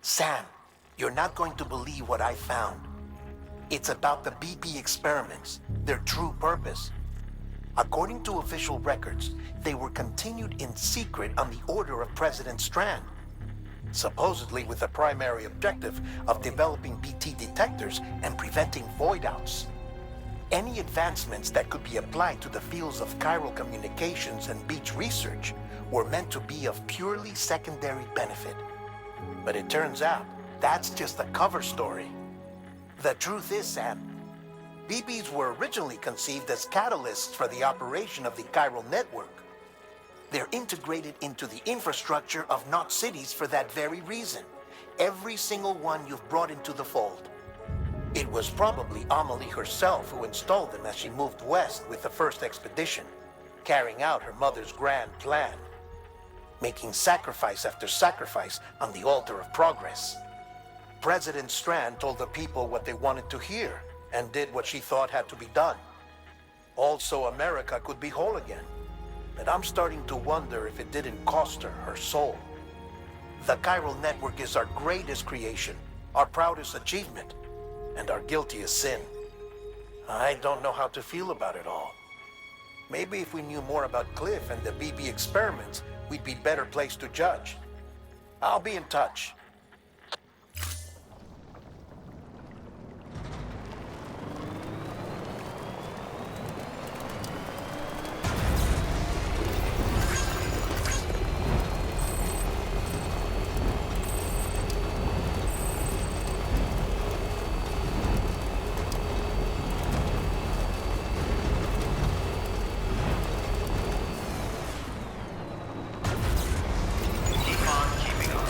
Sam, you're not going to believe what I found. It's about the BP experiments, their true purpose. According to official records, they were continued in secret on the order of President Strand, supposedly with the primary objective of developing BT detectors and preventing void-outs. Any advancements that could be applied to the fields of chiral communications and beach research were meant to be of purely secondary benefit. But it turns out, that's just a cover story. The truth is, Sam, BBs were originally conceived as catalysts for the operation of the chiral network. They're integrated into the infrastructure of Knot cities for that very reason. Every single one you've brought into the fold. It was probably Amelie herself who installed them as she moved west with the first expedition, carrying out her mother's grand plan, making sacrifice after sacrifice on the altar of progress. President Strand told the people what they wanted to hear and did what she thought had to be done. Also, America could be whole again. But I'm starting to wonder if it didn't cost her soul. The chiral network is our greatest creation, our proudest achievement, and our guiltiest sin. I don't know how to feel about it all. Maybe if we knew more about Cliff and the BB experiments, we'd be better placed to judge. I'll be in touch. Keep on keeping on.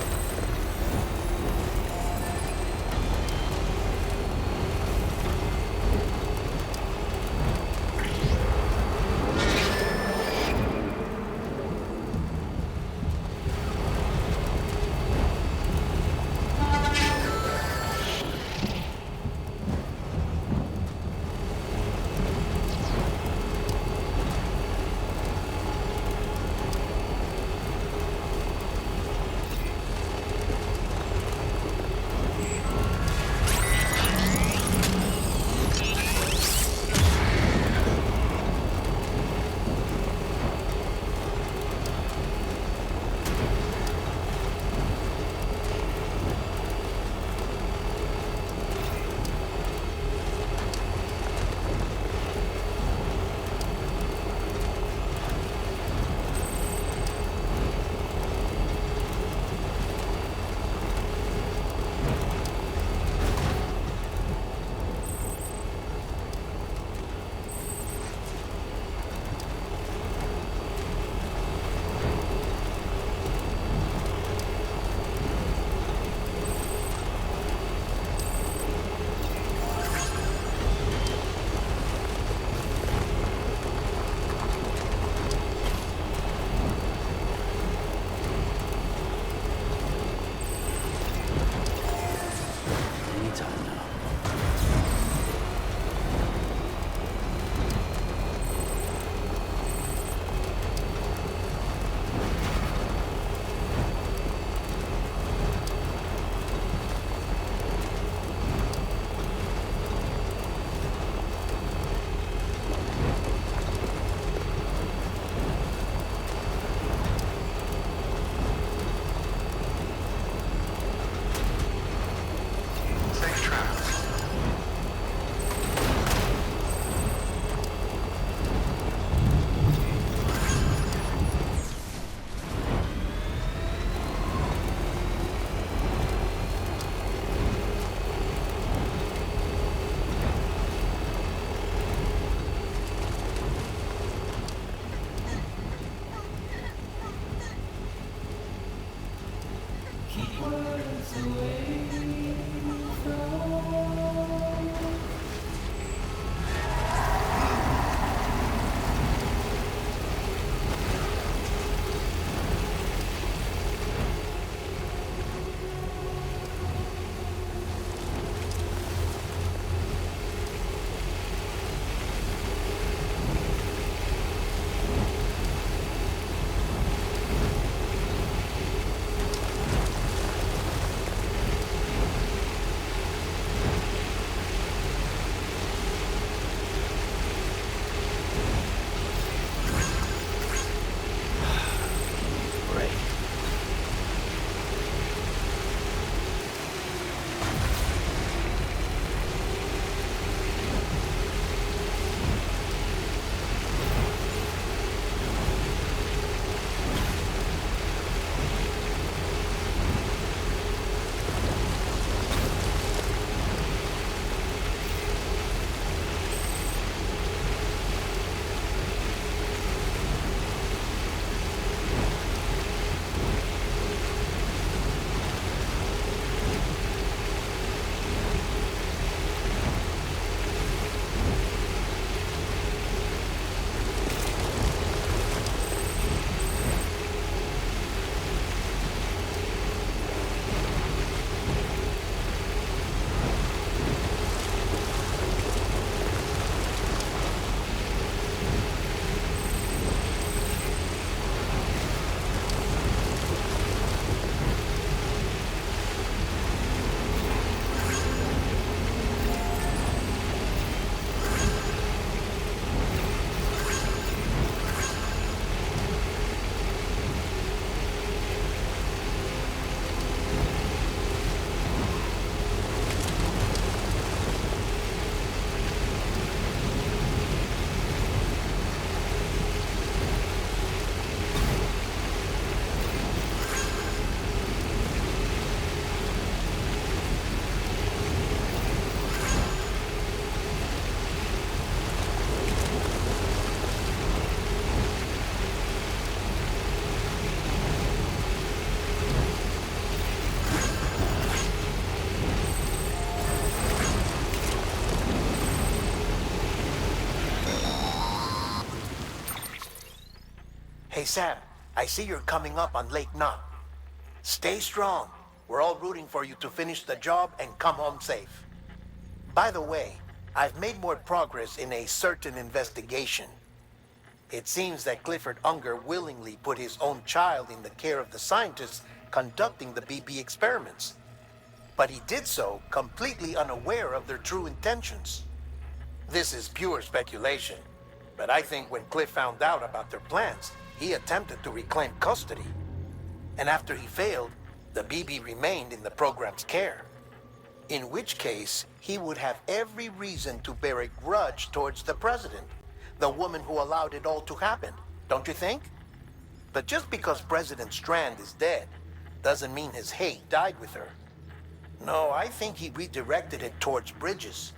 Hey Sam, I see you're coming up on Lake Knot. Stay strong. We're all rooting for you to finish the job and come home safe. By the way, I've made more progress in a certain investigation. It seems that Clifford Unger willingly put his own child in the care of the scientists conducting the BP experiments. But he did so completely unaware of their true intentions. This is pure speculation, but I think when Cliff found out about their plans, he attempted to reclaim custody. And after he failed, the BB remained in the program's care. In which case, he would have every reason to bear a grudge towards the president, the woman who allowed it all to happen, don't you think? But just because President Strand is dead, doesn't mean his hate died with her. No, I think he redirected it towards Bridges,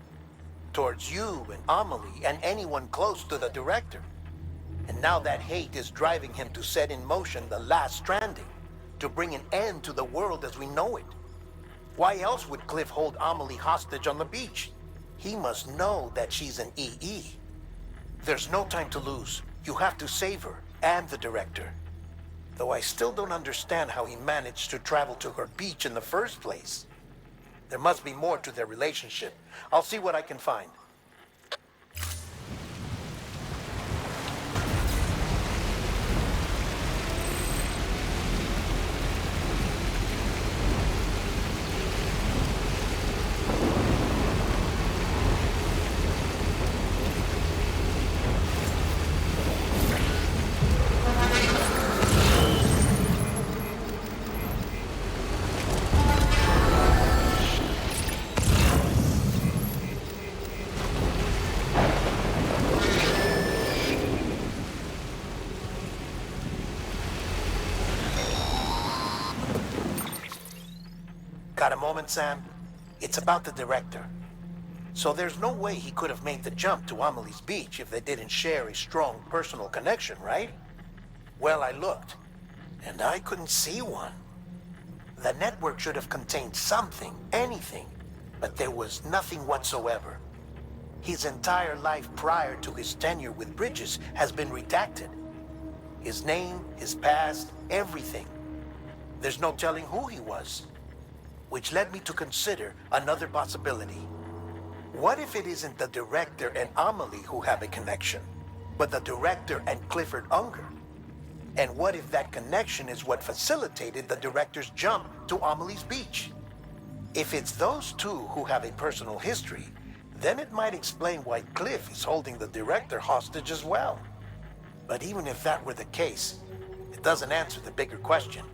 towards you and Amelie and anyone close to the director. And now that hate is driving him to set in motion the last stranding, to bring an end to the world as we know it. Why else would Cliff hold Amelie hostage on the beach? He must know that she's an EE. There's no time to lose. You have to save her and the director. Though I still don't understand how he managed to travel to her beach in the first place. There must be more to their relationship. I'll see what I can find. Got a moment, Sam? It's about the director. So there's no way he could have made the jump to Amelie's beach if they didn't share a strong personal connection, right? Well, I looked, and I couldn't see one. The network should have contained something, anything, but there was nothing whatsoever. His entire life prior to his tenure with Bridges has been redacted. His name, his past, everything. There's no telling who he was. Which led me to consider another possibility. What if it isn't the director and Amelie who have a connection, but the director and Clifford Unger? And what if that connection is what facilitated the director's jump to Amelie's beach? If it's those two who have a personal history, then it might explain why Cliff is holding the director hostage as well. But even if that were the case, it doesn't answer the bigger question.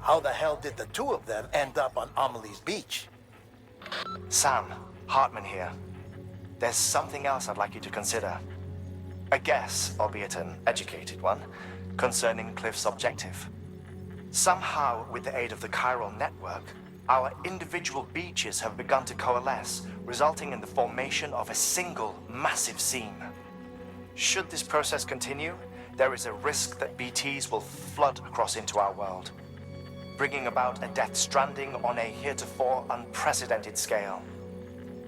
How the hell did the two of them end up on Amelie's beach? Sam, Hartman here. There's something else I'd like you to consider. A guess, albeit an educated one, concerning Cliff's objective. Somehow, with the aid of the chiral network, our individual beaches have begun to coalesce, resulting in the formation of a single massive seam. Should this process continue, there is a risk that BTs will flood across into our world, bringing about a death stranding on a heretofore unprecedented scale.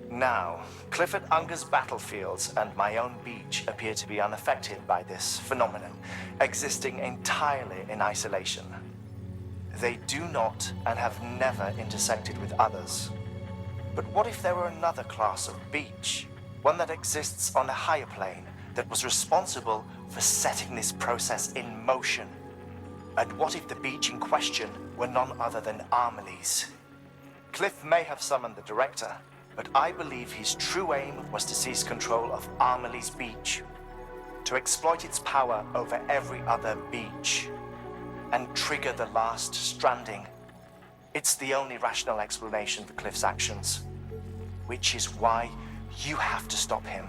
Now, Clifford Unger's battlefields and my own beach appear to be unaffected by this phenomenon, existing entirely in isolation. They do not and have never intersected with others. But what if there were another class of beach, one that exists on a higher plane, that was responsible for setting this process in motion? And what if the beach in question were none other than Amelie's? Cliff may have summoned the director, but I believe his true aim was to seize control of Amelie's beach, to exploit its power over every other beach, and trigger the last stranding. It's the only rational explanation for Cliff's actions, which is why you have to stop him.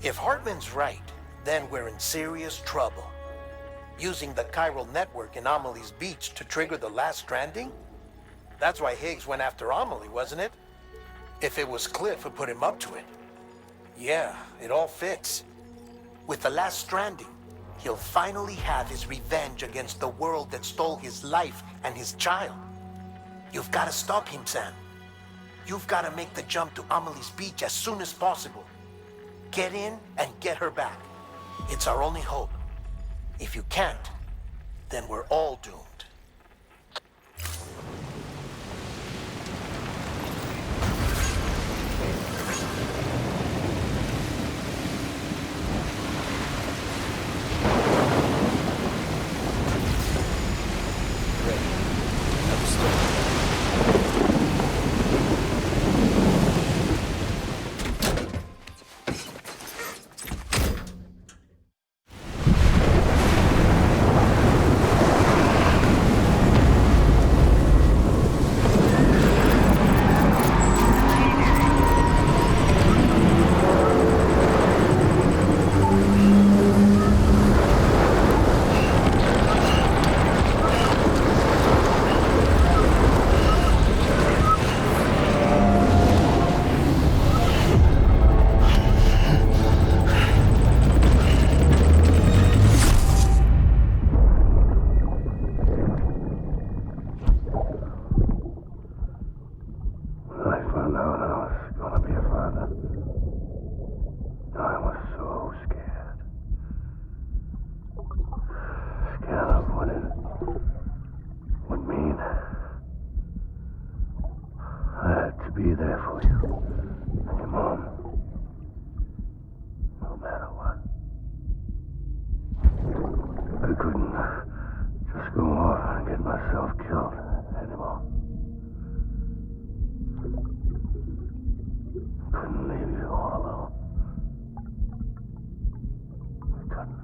If Hartman's right, then we're in serious trouble. Using the chiral network in Amelie's beach to trigger the last stranding? That's why Higgs went after Amelie, wasn't it? If it was Cliff who put him up to it. Yeah, it all fits. With the last stranding, he'll finally have his revenge against the world that stole his life and his child. You've got to stop him, Sam. You've got to make the jump to Amelie's beach as soon as possible. Get in and get her back. It's our only hope. If you can't, then we're all doomed. Be there for you and your mom, no matter what. I couldn't just go off and get myself killed anymore. Couldn't leave you all alone. I couldn't.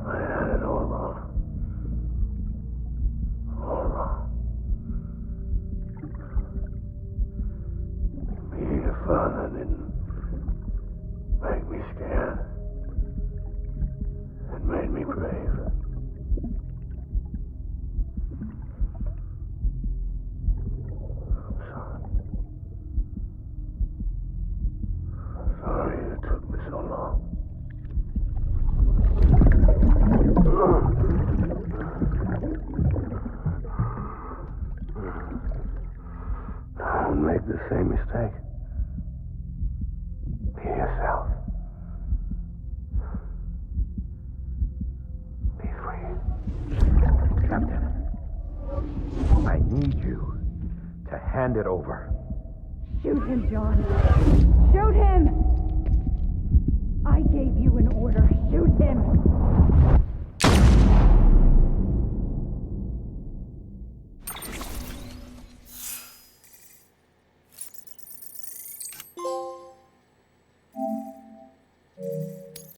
I had it all wrong. Being a father didn't make me scared. It made me brave. I'm sorry. Sorry it took me so long. Don't make the same mistake. Be yourself. Be free. Captain, I need you to hand it over. Shoot him, John. Shoot him! I gave you an order. Shoot him!